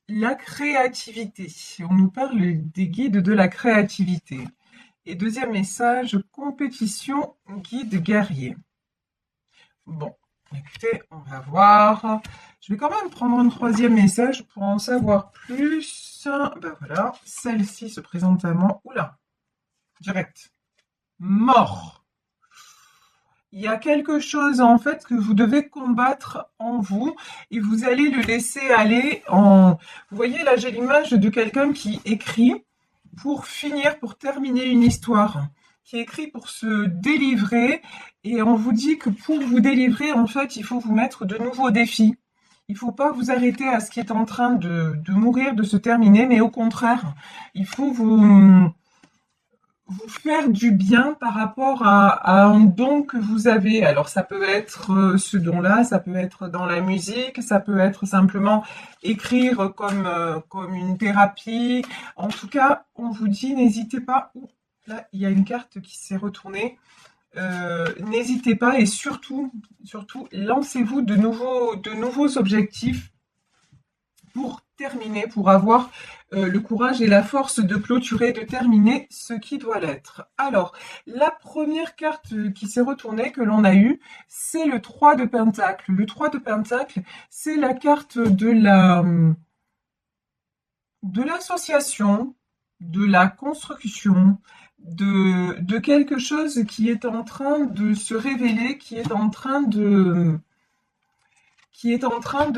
la créativité. On nous parle des guides de la créativité. Et deuxième message, compétition, guide guerrier. Bon, écoutez, on va voir. Je vais quand même prendre un troisième message pour en savoir plus. Ben voilà, celle-ci se présente à moi. Oula, direct. Mort. Il y a quelque chose en fait que vous devez combattre en vous et vous allez le laisser aller en... Vous voyez là, j'ai l'image de quelqu'un qui écrit pour finir, pour terminer une histoire, qui écrit pour se délivrer et on vous dit que pour vous délivrer, en fait, il faut vous mettre de nouveaux défis. Il ne faut pas vous arrêter à ce qui est en train de mourir, de se terminer, mais au contraire, il faut vous faire du bien par rapport à un don que vous avez. Alors ça peut être ce don-là, ça peut être dans la musique, ça peut être simplement écrire comme une thérapie. En tout cas, on vous dit, n'hésitez pas. Ouh, là, il y a une carte qui s'est retournée. N'hésitez pas et surtout, lancez-vous de nouveaux objectifs pour terminer, pour avoir le courage et la force de clôturer, de terminer ce qui doit l'être. Alors, la première carte qui s'est retournée, que l'on a eue, c'est le 3 de Pentacle. Le 3 de Pentacle, c'est la carte de l'association, de la construction, de quelque chose qui est en train de se révéler, qui est en train de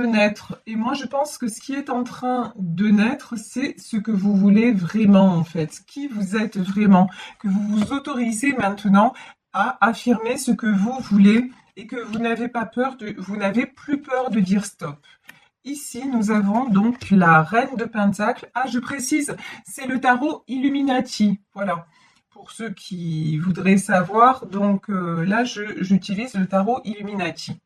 naître. Et moi, je pense que ce qui est en train de naître, c'est ce que vous voulez vraiment, en fait. Qui vous êtes vraiment. Que vous vous autorisez maintenant à affirmer ce que vous voulez et que vous n'avez pas peur vous n'avez plus peur de dire stop. Ici, nous avons donc la Reine de Pentacle. Ah, je précise, c'est le tarot Illuminati. Voilà. Pour ceux qui voudraient savoir, donc là, j'utilise le tarot Illuminati.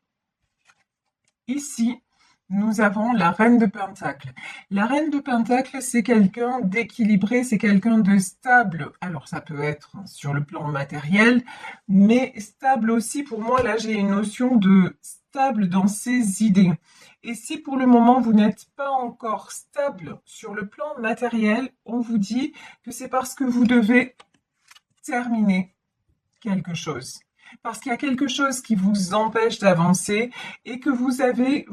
Ici, nous avons la Reine de Pentacle. La Reine de Pentacle, c'est quelqu'un d'équilibré, c'est quelqu'un de stable. Alors, ça peut être sur le plan matériel, mais stable aussi, pour moi, là, j'ai une notion de stable dans ses idées. Et si pour le moment, vous n'êtes pas encore stable sur le plan matériel, on vous dit que c'est parce que vous devez terminer quelque chose. Parce qu'il y a quelque chose qui vous empêche d'avancer et que vous avez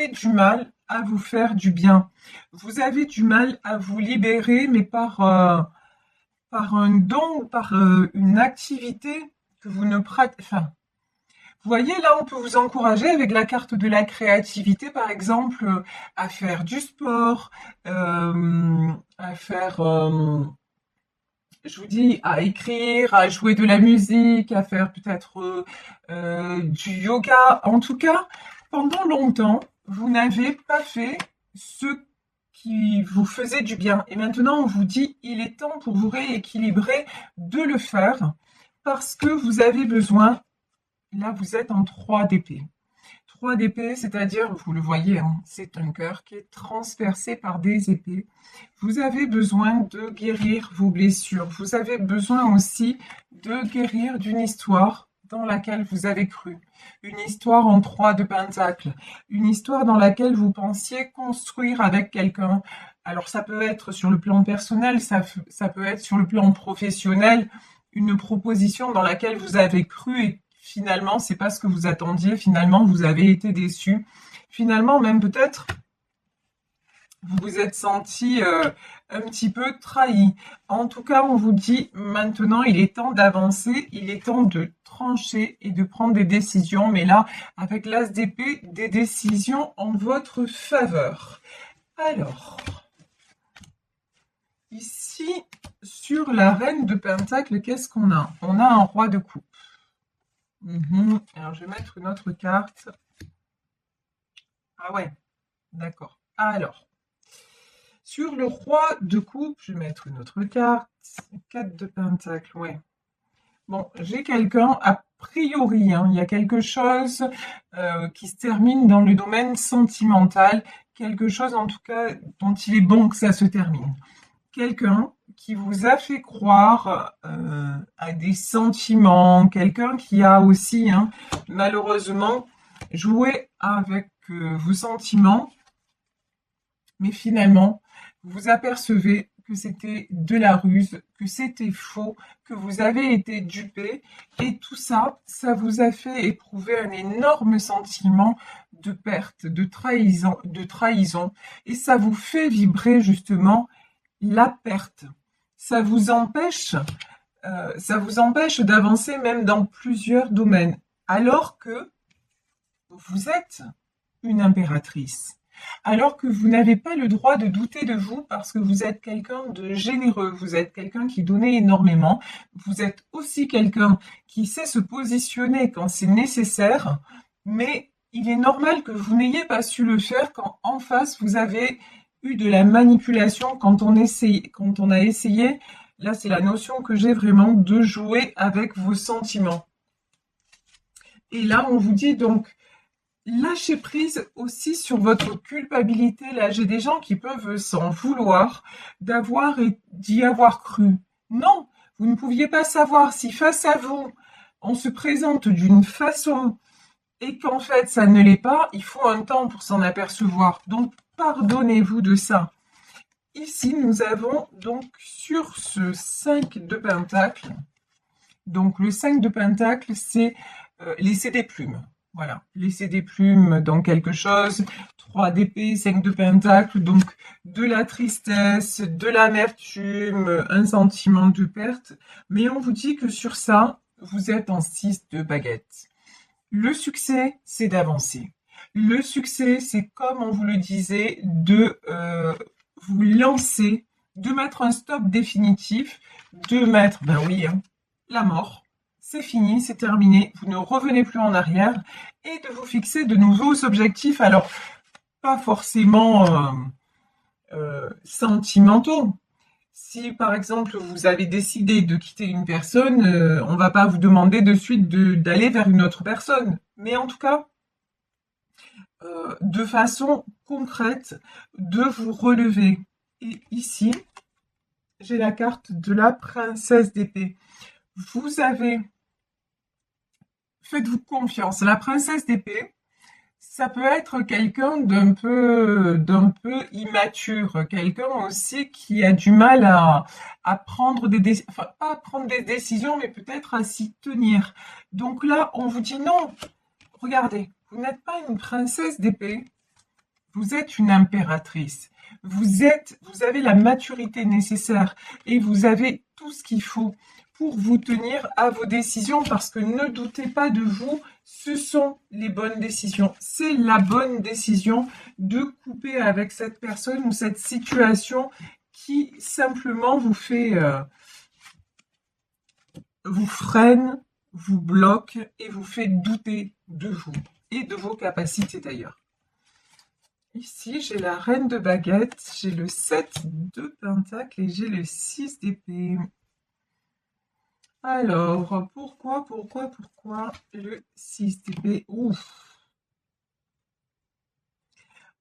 du mal à vous faire du bien. Vous avez du mal à vous libérer, mais par un don, par une activité que vous ne pratiquez. Enfin, vous voyez, là, on peut vous encourager avec la carte de la créativité, par exemple, à faire du sport, à faire je vous dis, à écrire, à jouer de la musique, à faire peut-être du yoga. En tout cas, pendant longtemps, vous n'avez pas fait ce qui vous faisait du bien. Et maintenant, on vous dit, il est temps pour vous rééquilibrer de le faire parce que vous avez besoin, là, vous êtes en 3 d'épée. 3 d'épée, c'est-à-dire, vous le voyez, hein, c'est un cœur qui est transpercé par des épées. Vous avez besoin de guérir vos blessures. Vous avez besoin aussi de guérir d'une histoire dans laquelle vous avez cru. Une histoire en 3 de Pentacle. Une histoire dans laquelle vous pensiez construire avec quelqu'un. Alors, ça peut être sur le plan personnel, ça peut être sur le plan professionnel, une proposition dans laquelle vous avez cru et finalement, c'est pas ce que vous attendiez. Finalement, vous avez été déçu. Finalement, même peut-être, vous vous êtes senti un petit peu trahi. En tout cas, on vous dit maintenant, il est temps d'avancer, il est temps de trancher et de prendre des décisions. Mais là, avec l'As d'épée, des décisions en votre faveur. Alors, ici, sur la Reine de Pentacle, qu'est-ce qu'on a? On a un Roi de coupe. Alors, je vais mettre une autre carte. Ah ouais, d'accord. Alors, sur le roi de coupe, je vais mettre une autre carte. 4 de pentacle, ouais. Bon, j'ai quelqu'un, a priori, hein, il y a quelque chose qui se termine dans le domaine sentimental. Quelque chose, en tout cas, dont il est bon que ça se termine. Quelqu'un qui vous a fait croire à des sentiments, quelqu'un qui a aussi, hein, malheureusement, joué avec vos sentiments mais finalement, vous vous apercevez que c'était de la ruse, que c'était faux, que vous avez été dupé, et tout ça, ça vous a fait éprouver un énorme sentiment de perte, de trahison, et ça vous fait vibrer justement la perte. Ça vous empêche, d'avancer même dans plusieurs domaines, alors que vous êtes une impératrice. Alors que vous n'avez pas le droit de douter de vous parce que vous êtes quelqu'un de généreux, vous êtes quelqu'un qui donne énormément, vous êtes aussi quelqu'un qui sait se positionner quand c'est nécessaire, mais il est normal que vous n'ayez pas su le faire quand en face vous avez eu de la manipulation quand on a essayé, là c'est la notion que j'ai vraiment, de jouer avec vos sentiments. Et là on vous dit donc, lâchez prise aussi sur votre culpabilité. Là, j'ai des gens qui peuvent s'en vouloir d'y avoir cru. Non, vous ne pouviez pas savoir si face à vous, on se présente d'une façon et qu'en fait, ça ne l'est pas. Il faut un temps pour s'en apercevoir. Donc, pardonnez-vous de ça. Ici, nous avons donc sur ce 5 de Pentacle. Donc, le 5 de Pentacle, c'est laisser des plumes. Voilà, laisser des plumes dans quelque chose, 3 d'épée, 5 de pentacle, donc de la tristesse, de l'amertume, un sentiment de perte. Mais on vous dit que sur ça, vous êtes en 6 de baguette. Le succès, c'est d'avancer. Le succès, c'est comme on vous le disait, de vous lancer, de mettre un stop définitif, de mettre, ben oui, hein, la mort. C'est fini, c'est terminé, vous ne revenez plus en arrière, et de vous fixer de nouveaux objectifs, alors pas forcément sentimentaux. Si par exemple vous avez décidé de quitter une personne, on ne va pas vous demander de suite d'aller vers une autre personne, mais en tout cas, de façon concrète, de vous relever. Et ici, j'ai la carte de la princesse d'épée. Vous avez... Faites-vous confiance. La princesse d'épée, ça peut être quelqu'un d'un peu immature, quelqu'un aussi qui a du mal à prendre enfin, pas à prendre des décisions, mais peut-être à s'y tenir. Donc là, on vous dit non. Regardez, vous n'êtes pas une princesse d'épée, vous êtes une impératrice. Vous avez la maturité nécessaire et vous avez tout ce qu'il faut pour vous tenir à vos décisions, parce que ne doutez pas de vous, ce sont les bonnes décisions. C'est la bonne décision de couper avec cette personne ou cette situation qui simplement vous freine, vous bloque et vous fait douter de vous et de vos capacités d'ailleurs. Ici, j'ai la reine de baguette, j'ai le 7 de pentacle et j'ai le 6 d'épée. Alors, pourquoi le 6 d'épée? Ouf.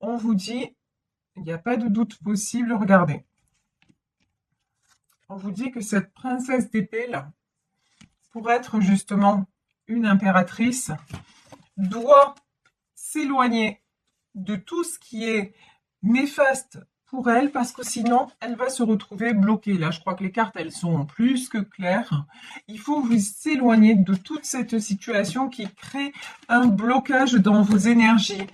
On vous dit, il n'y a pas de doute possible, regardez. On vous dit que cette princesse d'épée, là, pour être justement une impératrice, doit s'éloigner de tout ce qui est néfaste pour elle, parce que sinon, elle va se retrouver bloquée. Là, je crois que les cartes, elles sont plus que claires. Il faut vous éloigner de toute cette situation qui crée un blocage dans vos énergies,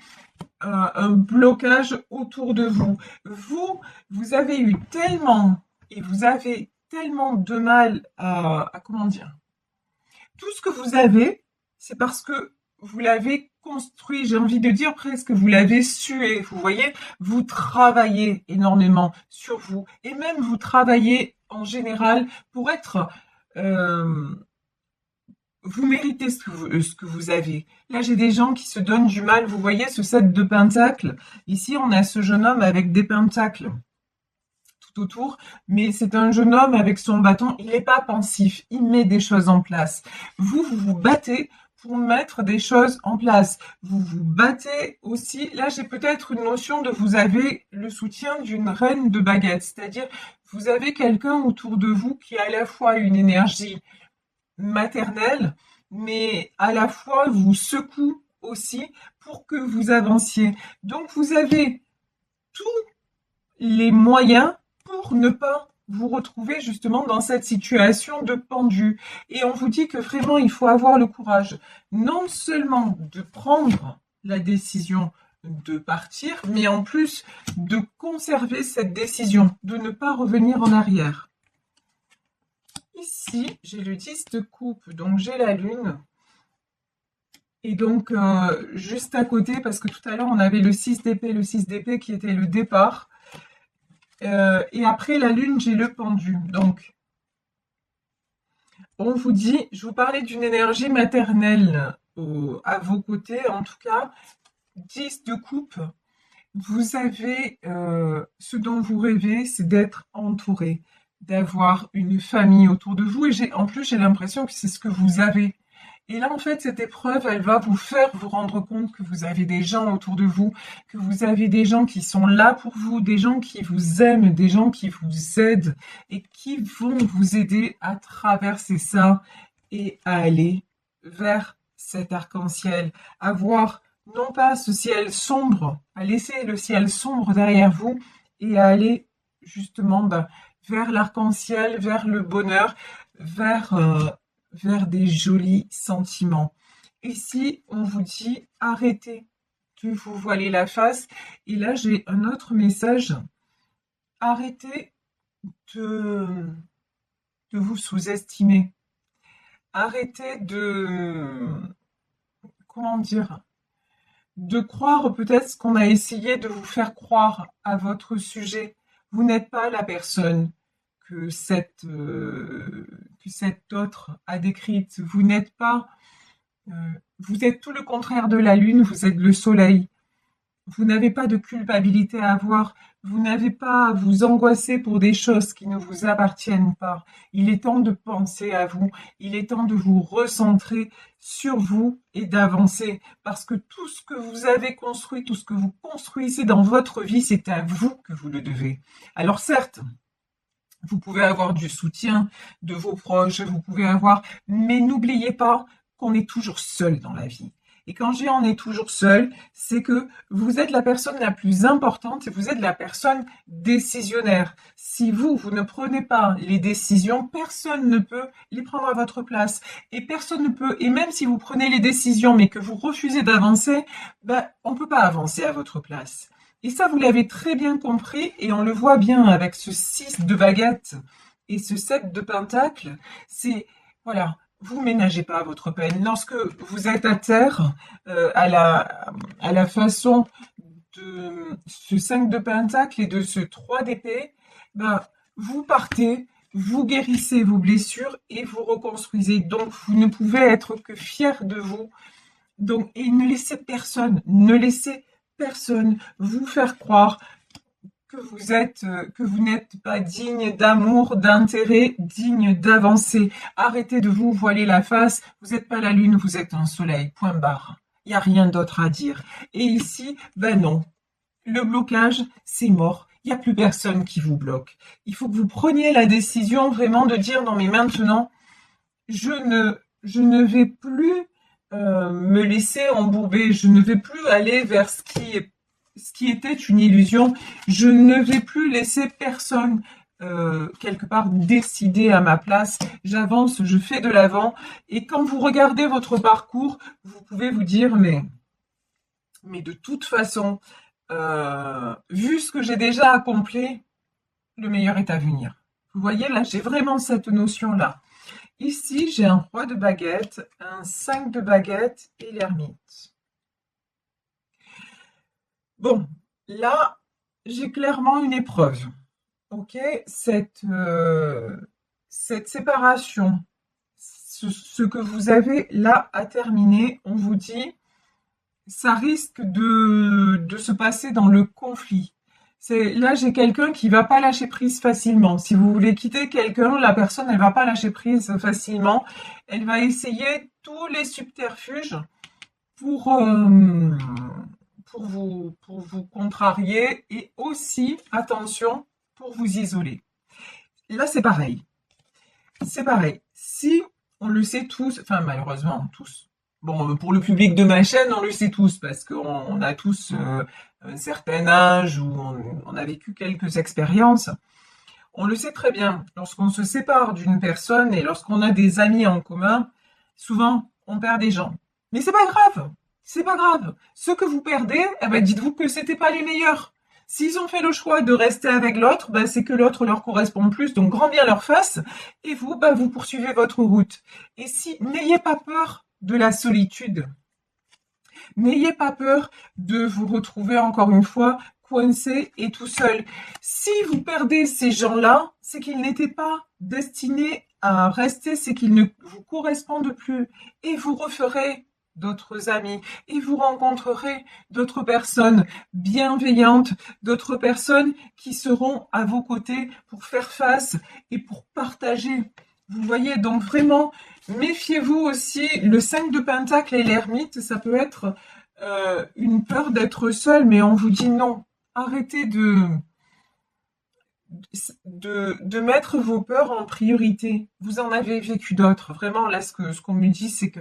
un blocage autour de vous. Vous avez eu tellement, et vous avez tellement de mal à comment dire, tout ce que vous avez, c'est parce que vous l'avez construit, j'ai envie de dire presque, vous l'avez sué, vous voyez, vous travaillez énormément sur vous, et même vous travaillez en général pour être... vous méritez ce que vous avez. Là, j'ai des gens qui se donnent du mal, vous voyez ce 7 de pentacles, ici on a ce jeune homme avec des pentacles tout autour, mais c'est un jeune homme avec son bâton, il n'est pas pensif, il met des choses en place. Vous vous battez pour mettre des choses en place. Vous vous battez aussi, là j'ai peut-être une notion de vous avez le soutien d'une reine de baguette, c'est-à-dire vous avez quelqu'un autour de vous qui a à la fois une énergie maternelle, mais à la fois vous secoue aussi pour que vous avanciez. Donc vous avez tout les moyens pour ne pas vous retrouver justement dans cette situation de pendu. Et on vous dit que vraiment, il faut avoir le courage non seulement de prendre la décision de partir, mais en plus de conserver cette décision, de ne pas revenir en arrière. Ici, j'ai le 10 de coupe, donc j'ai la lune. Et donc, juste à côté, parce que tout à l'heure, on avait le 6 d'épée, qui était le départ. Et après la lune, j'ai le pendu. Donc, on vous dit, je vous parlais d'une énergie maternelle à vos côtés, en tout cas, 10 de coupe. Vous avez, ce dont vous rêvez, c'est d'être entouré, d'avoir une famille autour de vous. Et en plus, j'ai l'impression que c'est ce que vous avez. Et là, en fait, cette épreuve, elle va vous faire vous rendre compte que vous avez des gens autour de vous, que vous avez des gens qui sont là pour vous, des gens qui vous aiment, des gens qui vous aident et qui vont vous aider à traverser ça et à aller vers cet arc-en-ciel, à voir non pas ce ciel sombre, à laisser le ciel sombre derrière vous et à aller justement vers l'arc-en-ciel, vers le bonheur, vers des jolis sentiments. Ici, on vous dit arrêtez de vous voiler la face. Et là, j'ai un autre message. Arrêtez de vous sous-estimer. Arrêtez comment dire, de croire peut-être ce qu'on a essayé de vous faire croire à votre sujet. Vous n'êtes pas la personne que cette autre a décrite. Vous n'êtes pas, vous êtes tout le contraire de la lune, vous êtes le soleil. Vous n'avez pas de culpabilité à avoir, vous n'avez pas à vous angoisser pour des choses qui ne vous appartiennent pas. Il est temps de penser à vous, il est temps de vous recentrer sur vous et d'avancer. Parce que tout ce que vous avez construit, tout ce que vous construisez dans votre vie, c'est à vous que vous le devez. Alors certes, vous pouvez avoir du soutien de vos proches, vous pouvez avoir, mais n'oubliez pas qu'on est toujours seul dans la vie. Et quand je dis on est toujours seul, c'est que vous êtes la personne la plus importante et vous êtes la personne décisionnaire. Si vous ne prenez pas les décisions, personne ne peut les prendre à votre place. Et personne ne peut, et même si vous prenez les décisions mais que vous refusez d'avancer, on ne peut pas avancer à votre place. Et ça, vous l'avez très bien compris et on le voit bien avec ce 6 de baguette et ce 7 de pentacle. C'est, voilà, vous ménagez pas votre peine. Lorsque vous êtes à terre, à la façon de ce 5 de pentacle et de ce 3 d'épée, vous partez, vous guérissez vos blessures et vous reconstruisez. Donc, vous ne pouvez être que fier de vous. Donc, et ne laissez personne vous faire croire que vous n'êtes pas digne d'amour, d'intérêt, digne d'avancer. Arrêtez de vous voiler la face. Vous n'êtes pas la lune, vous êtes un soleil. Point barre. Il n'y a rien d'autre à dire. Et ici, non. Le blocage, c'est mort. Il n'y a plus personne qui vous bloque. Il faut que vous preniez la décision vraiment de dire non mais maintenant, je ne vais plus me laisser embourber. Je ne vais plus aller vers ce qui était une illusion. Je ne vais plus laisser personne quelque part décider à ma place. J'avance, je fais de l'avant. Et quand vous regardez votre parcours, vous pouvez vous dire mais de toute façon, vu ce que j'ai déjà accompli, le meilleur est à venir. Vous voyez là, j'ai vraiment cette notion-là. Ici, j'ai un roi de baguette, un 5 de baguette et l'ermite. Bon, là, j'ai clairement une épreuve. Ok, cette séparation, ce que vous avez là à terminer, on vous dit, ça risque de se passer dans le conflit. Là, j'ai quelqu'un qui va pas lâcher prise facilement. Si vous voulez quitter quelqu'un, la personne, elle va pas lâcher prise facilement. Elle va essayer tous les subterfuges pour vous contrarier et aussi, attention, pour vous isoler. Là, c'est pareil. C'est pareil. Si on le sait tous, enfin malheureusement tous. Bon, pour le public de ma chaîne, on le sait tous parce qu'on a tous un certain âge où on a vécu quelques expériences. On le sait très bien, lorsqu'on se sépare d'une personne et lorsqu'on a des amis en commun, souvent on perd des gens. Mais c'est pas grave, c'est pas grave. Ceux que vous perdez, eh ben dites-vous que c'était pas les meilleurs. S'ils ont fait le choix de rester avec l'autre, ben c'est que l'autre leur correspond plus, donc grand bien leur face, et vous, ben vous poursuivez votre route. Et si, n'ayez pas peur de la solitude. N'ayez pas peur de vous retrouver encore une fois coincé et tout seul. Si vous perdez ces gens-là, c'est qu'ils n'étaient pas destinés à rester, c'est qu'ils ne vous correspondent plus. Et vous referez d'autres amis et vous rencontrerez d'autres personnes bienveillantes, d'autres personnes qui seront à vos côtés pour faire face et pour partager. Vous voyez, donc vraiment, méfiez-vous aussi. Le 5 de Pentacle et l'ermite, ça peut être une peur d'être seul, mais on vous dit non. Arrêtez de mettre vos peurs en priorité. Vous en avez vécu d'autres. Vraiment, là, ce qu'on me dit, c'est que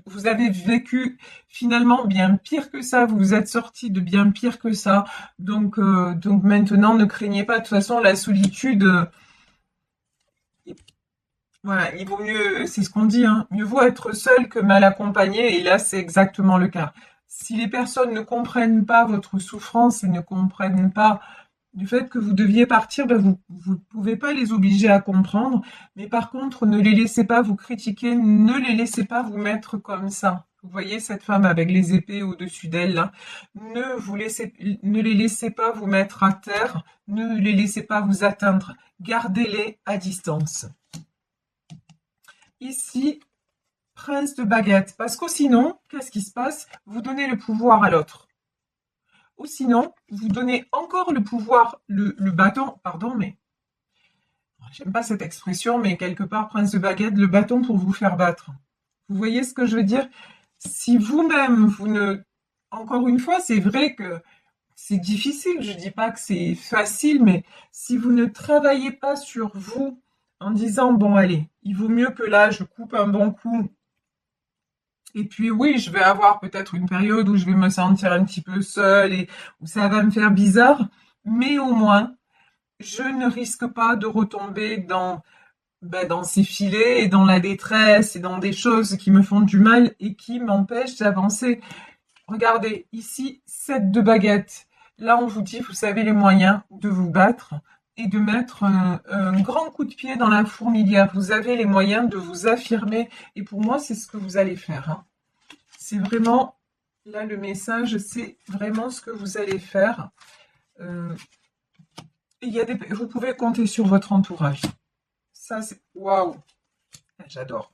vous avez vécu finalement bien pire que ça. Vous vous êtes sorti de bien pire que ça. Donc maintenant, ne craignez pas. De toute façon, la solitude, voilà, il vaut mieux, c'est ce qu'on dit, hein, mieux vaut être seul que mal accompagné. Et là, c'est exactement le cas. Si les personnes ne comprennent pas votre souffrance et ne comprennent pas du fait que vous deviez partir, ben vous pouvez pas les obliger à comprendre, mais par contre, ne les laissez pas vous critiquer, ne les laissez pas vous mettre comme ça. Vous voyez cette femme avec les épées au-dessus d'elle, là. Ne les laissez pas vous mettre à terre, ne les laissez pas vous atteindre. Gardez-les à distance. Ici, prince de baguette, parce que sinon, qu'est-ce qui se passe? Vous donnez le pouvoir à l'autre. Ou sinon, vous donnez encore le pouvoir, le bâton, pardon, mais j'aime pas cette expression, mais quelque part, prince de baguette, le bâton pour vous faire battre. Vous voyez ce que je veux dire? Si vous-même, vous ne... Encore une fois, c'est vrai que c'est difficile, je dis pas que c'est facile, mais si vous ne travaillez pas sur vous en disant, bon, allez, il vaut mieux que là, je coupe un bon coup. Et puis oui, je vais avoir peut-être une période où je vais me sentir un petit peu seule et où ça va me faire bizarre, mais au moins, je ne risque pas de retomber dans ces filets et dans la détresse et dans des choses qui me font du mal et qui m'empêchent d'avancer. Regardez, ici, 7 de baguette. Là, on vous dit, vous avez les moyens de vous battre et de mettre un grand coup de pied dans la fourmilière. Vous avez les moyens de vous affirmer. Et pour moi, c'est ce que vous allez faire. Hein. C'est vraiment, là, le message, c'est vraiment ce que vous allez faire. Vous pouvez compter sur votre entourage. Ça, c'est... Waouh! J'adore.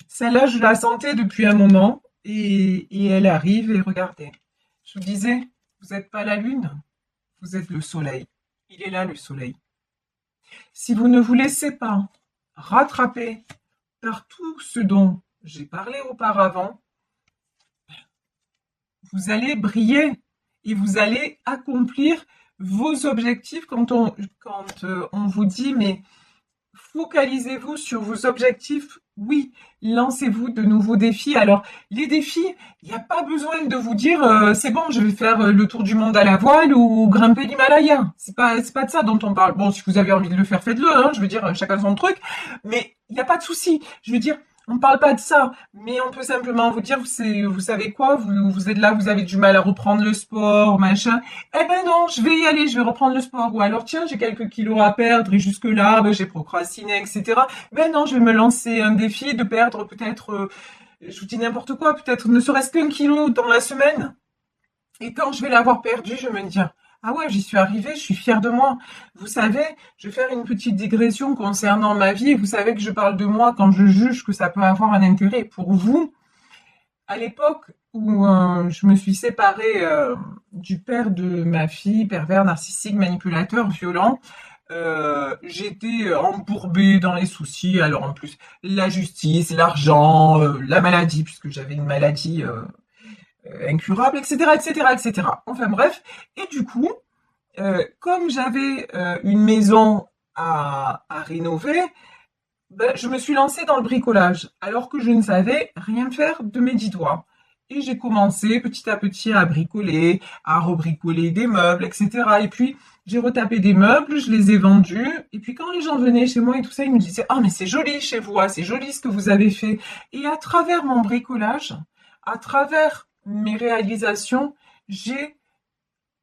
Celle-là, je la sentais depuis un moment. Et elle arrive et regardez. Je vous disais, vous n'êtes pas la lune, vous êtes le soleil. Il est là, le soleil. Si vous ne vous laissez pas rattraper par tout ce dont j'ai parlé auparavant, vous allez briller et vous allez accomplir vos objectifs quand on vous dit, mais focalisez-vous sur vos objectifs. Oui, lancez-vous de nouveaux défis. Alors, les défis, il n'y a pas besoin de vous dire c'est bon, je vais faire le tour du monde à la voile ou grimper l'Himalaya. C'est pas de ça dont on parle. Bon, si vous avez envie de le faire, faites-le. Hein, je veux dire, chacun son truc. Mais il n'y a pas de souci. Je veux dire, on ne parle pas de ça, mais on peut simplement vous dire, vous savez quoi, vous êtes là, vous avez du mal à reprendre le sport, machin. Eh ben non, je vais y aller, je vais reprendre le sport. Ou alors, tiens, j'ai quelques kilos à perdre et jusque-là, ben, j'ai procrastiné, etc. Ben non, je vais me lancer un défi de perdre peut-être, je vous dis n'importe quoi, peut-être ne serait-ce qu'un kilo dans la semaine. Et quand je vais l'avoir perdu, je vais me dire, ah ouais, j'y suis arrivée, je suis fière de moi. Vous savez, je vais faire une petite digression concernant ma vie. Vous savez que je parle de moi quand je juge que ça peut avoir un intérêt pour vous. À l'époque où je me suis séparée du père de ma fille, pervers, narcissique, manipulateur, violent, j'étais embourbée dans les soucis. Alors en plus, la justice, l'argent, la maladie, puisque j'avais une maladie incurable, etc., etc., etc. Enfin bref, et du coup, comme j'avais une maison à rénover, ben, je me suis lancée dans le bricolage, alors que je ne savais rien faire de mes 10 doigts. Et j'ai commencé petit à petit à bricoler, à rebricoler des meubles, etc. Et puis, j'ai retapé des meubles, je les ai vendus. Et puis, quand les gens venaient chez moi et tout ça, ils me disaient, ah, mais c'est joli chez vous, ah, c'est joli ce que vous avez fait. Et à travers mon bricolage, à travers mes réalisations, j'ai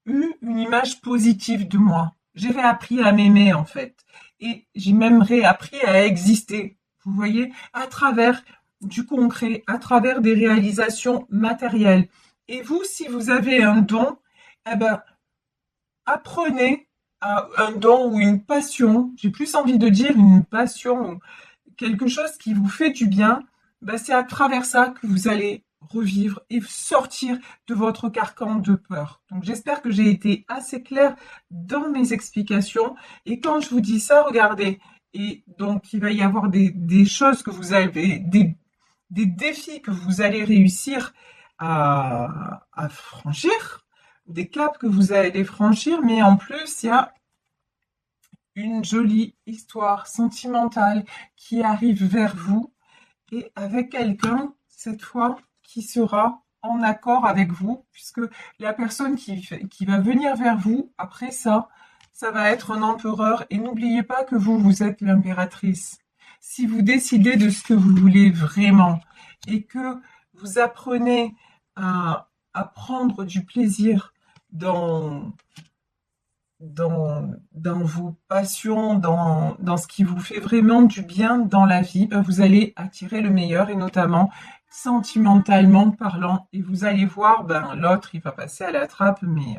eu une image positive de moi. J'ai réappris à m'aimer, en fait. Et j'ai même réappris à exister. Vous voyez, à travers du concret, à travers des réalisations matérielles. Et vous, si vous avez un don, eh ben, apprenez à un don ou une passion, j'ai plus envie de dire une passion, quelque chose qui vous fait du bien, ben c'est à travers ça que vous allez revivre et sortir de votre carcan de peur. Donc j'espère que j'ai été assez claire dans mes explications. Et quand je vous dis ça, regardez, et donc il va y avoir des choses que vous avez, des défis que vous allez réussir à franchir, des caps que vous allez franchir, mais en plus, il y a une jolie histoire sentimentale qui arrive vers vous et avec quelqu'un, cette fois, qui sera en accord avec vous, puisque la personne qui va venir vers vous, après ça, ça va être un empereur. Et n'oubliez pas que vous, vous êtes l'impératrice. Si vous décidez de ce que vous voulez vraiment et que vous apprenez à prendre du plaisir dans, dans vos passions, dans ce qui vous fait vraiment du bien dans la vie, ben vous allez attirer le meilleur et notamment sentimentalement parlant. Et vous allez voir, ben l'autre, il va passer à la trappe, mais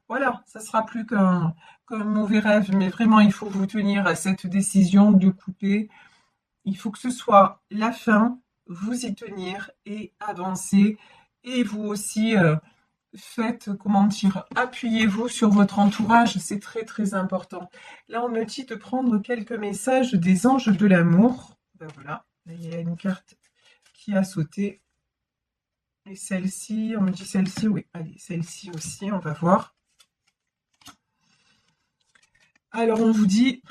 voilà, ça sera plus qu'un mauvais rêve. Mais vraiment, il faut vous tenir à cette décision de couper. Il faut que ce soit la fin, vous y tenir et avancer. Et vous aussi, faites, comment dire, appuyez-vous sur votre entourage, c'est très très important. Là, on me dit de prendre quelques messages des anges de l'amour. Ben voilà, là, il y a une carte qui a sauté. Et celle-ci, on me dit celle-ci, oui, allez, celle-ci aussi, on va voir. Alors, on vous dit,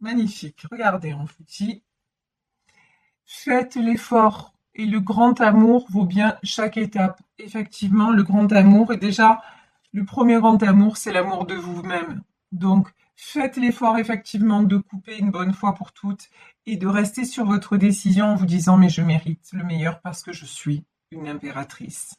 magnifique, regardez, on vous dit, faites l'effort et le grand amour vaut bien chaque étape. Effectivement, le grand amour est déjà, le premier grand amour, c'est l'amour de vous-même. Donc, faites l'effort effectivement de couper une bonne fois pour toutes et de rester sur votre décision en vous disant, mais je mérite le meilleur parce que je suis une impératrice.